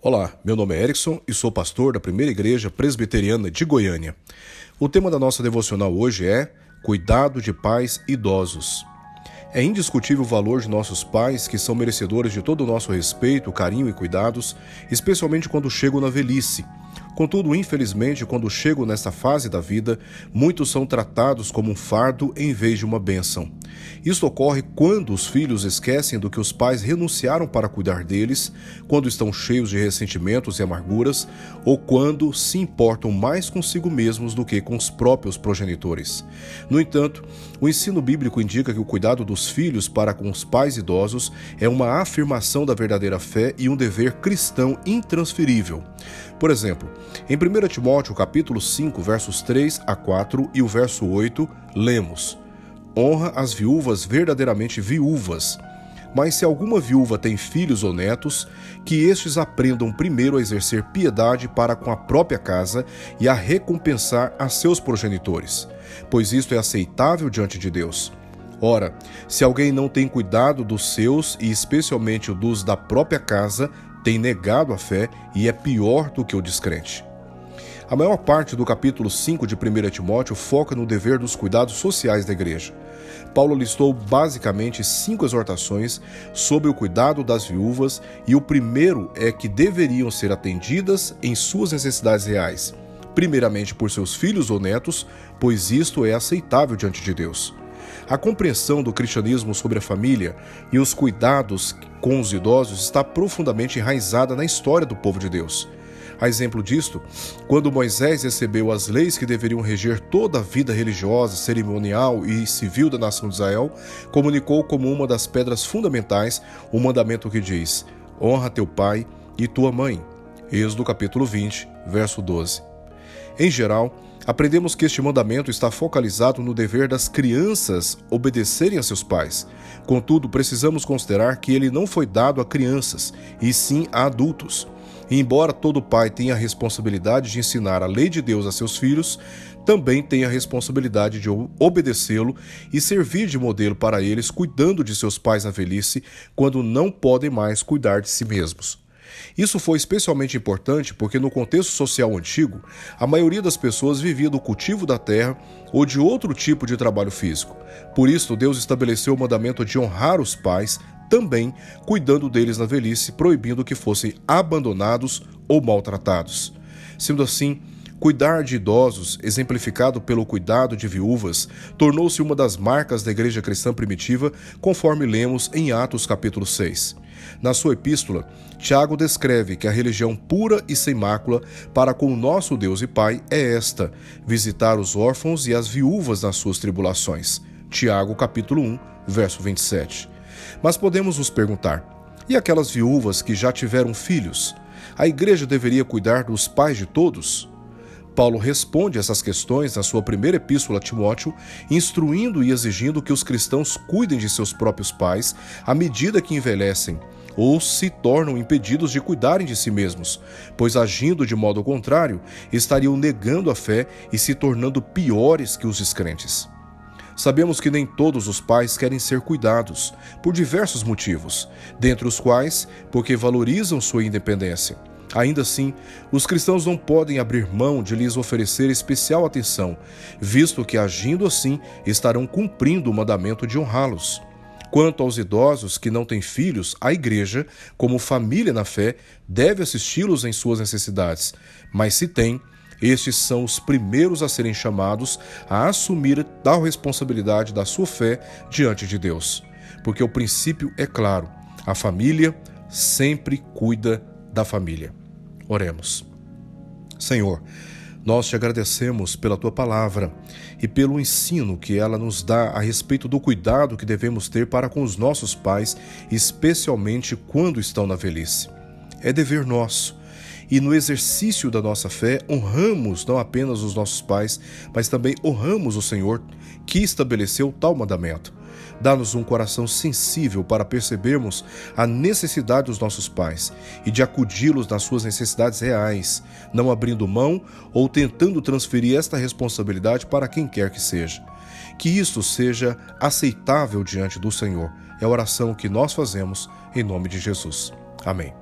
Olá, meu nome é Erickson e sou pastor da Primeira Igreja Presbiteriana de Goiânia. O tema da nossa devocional hoje é Cuidado de Pais Idosos. É indiscutível o valor de nossos pais, que são merecedores de todo o nosso respeito, carinho e cuidados, especialmente quando chegam na velhice. Contudo, infelizmente, quando chegam nessa fase da vida, muitos são tratados como um fardo em vez de uma bênção. Isso ocorre quando os filhos esquecem do que os pais renunciaram para cuidar deles, quando estão cheios de ressentimentos e amarguras, ou quando se importam mais consigo mesmos do que com os próprios progenitores. No entanto, o ensino bíblico indica que o cuidado dos filhos para com os pais idosos é uma afirmação da verdadeira fé e um dever cristão intransferível. Por exemplo, em 1 Timóteo capítulo 5, versos 3 a 4 e o verso 8, lemos: Honra as viúvas verdadeiramente viúvas. Mas se alguma viúva tem filhos ou netos, que estes aprendam primeiro a exercer piedade para com a própria casa e a recompensar a seus progenitores, pois isto é aceitável diante de Deus. Ora, se alguém não tem cuidado dos seus, e especialmente dos da própria casa, tem negado a fé e é pior do que o descrente. A maior parte do capítulo 5 de 1 Timóteo foca no dever dos cuidados sociais da igreja. Paulo listou basicamente 5 exortações sobre o cuidado das viúvas, e o primeiro é que deveriam ser atendidas em suas necessidades reais, primeiramente por seus filhos ou netos, pois isto é aceitável diante de Deus. A compreensão do cristianismo sobre a família e os cuidados com os idosos está profundamente enraizada na história do povo de Deus. A exemplo disto, quando Moisés recebeu as leis que deveriam reger toda a vida religiosa, cerimonial e civil da nação de Israel, comunicou como uma das pedras fundamentais o mandamento que diz: honra teu pai e tua mãe. Êxodo capítulo 20, verso 12. Em geral, aprendemos que este mandamento está focalizado no dever das crianças obedecerem a seus pais. Contudo, precisamos considerar que ele não foi dado a crianças, e sim a adultos. E embora todo pai tenha a responsabilidade de ensinar a lei de Deus a seus filhos, também tem a responsabilidade de obedecê-lo e servir de modelo para eles, cuidando de seus pais na velhice, quando não podem mais cuidar de si mesmos. Isso foi especialmente importante porque no contexto social antigo, a maioria das pessoas vivia do cultivo da terra ou de outro tipo de trabalho físico. Por isso, Deus estabeleceu o mandamento de honrar os pais, também cuidando deles na velhice, proibindo que fossem abandonados ou maltratados. Sendo assim, cuidar de idosos, exemplificado pelo cuidado de viúvas, tornou-se uma das marcas da igreja cristã primitiva, conforme lemos em Atos capítulo 6. Na sua epístola, Tiago descreve que a religião pura e sem mácula para com o nosso Deus e Pai é esta: visitar os órfãos e as viúvas nas suas tribulações. Tiago capítulo 1, verso 27. Mas podemos nos perguntar: e aquelas viúvas que já tiveram filhos? A igreja deveria cuidar dos pais de todos? Paulo responde essas questões na sua primeira epístola a Timóteo, instruindo e exigindo que os cristãos cuidem de seus próprios pais à medida que envelhecem, ou se tornam impedidos de cuidarem de si mesmos, pois agindo de modo contrário, estariam negando a fé e se tornando piores que os descrentes. Sabemos que nem todos os pais querem ser cuidados, por diversos motivos, dentre os quais, porque valorizam sua independência. Ainda assim, os cristãos não podem abrir mão de lhes oferecer especial atenção, visto que, agindo assim, estarão cumprindo o mandamento de honrá-los. Quanto aos idosos que não têm filhos, a igreja, como família na fé, deve assisti-los em suas necessidades, mas se tem, estes são os primeiros a serem chamados a assumir tal responsabilidade da sua fé diante de Deus. Porque o princípio é claro: a família sempre cuida da família. Oremos. Senhor, nós te agradecemos pela tua palavra e pelo ensino que ela nos dá a respeito do cuidado que devemos ter para com os nossos pais, especialmente quando estão na velhice. É dever nosso. E no exercício da nossa fé, honramos não apenas os nossos pais, mas também honramos o Senhor que estabeleceu tal mandamento. Dá-nos um coração sensível para percebermos a necessidade dos nossos pais e de acudi-los nas suas necessidades reais, não abrindo mão ou tentando transferir esta responsabilidade para quem quer que seja. Que isto seja aceitável diante do Senhor. É a oração que nós fazemos em nome de Jesus. Amém.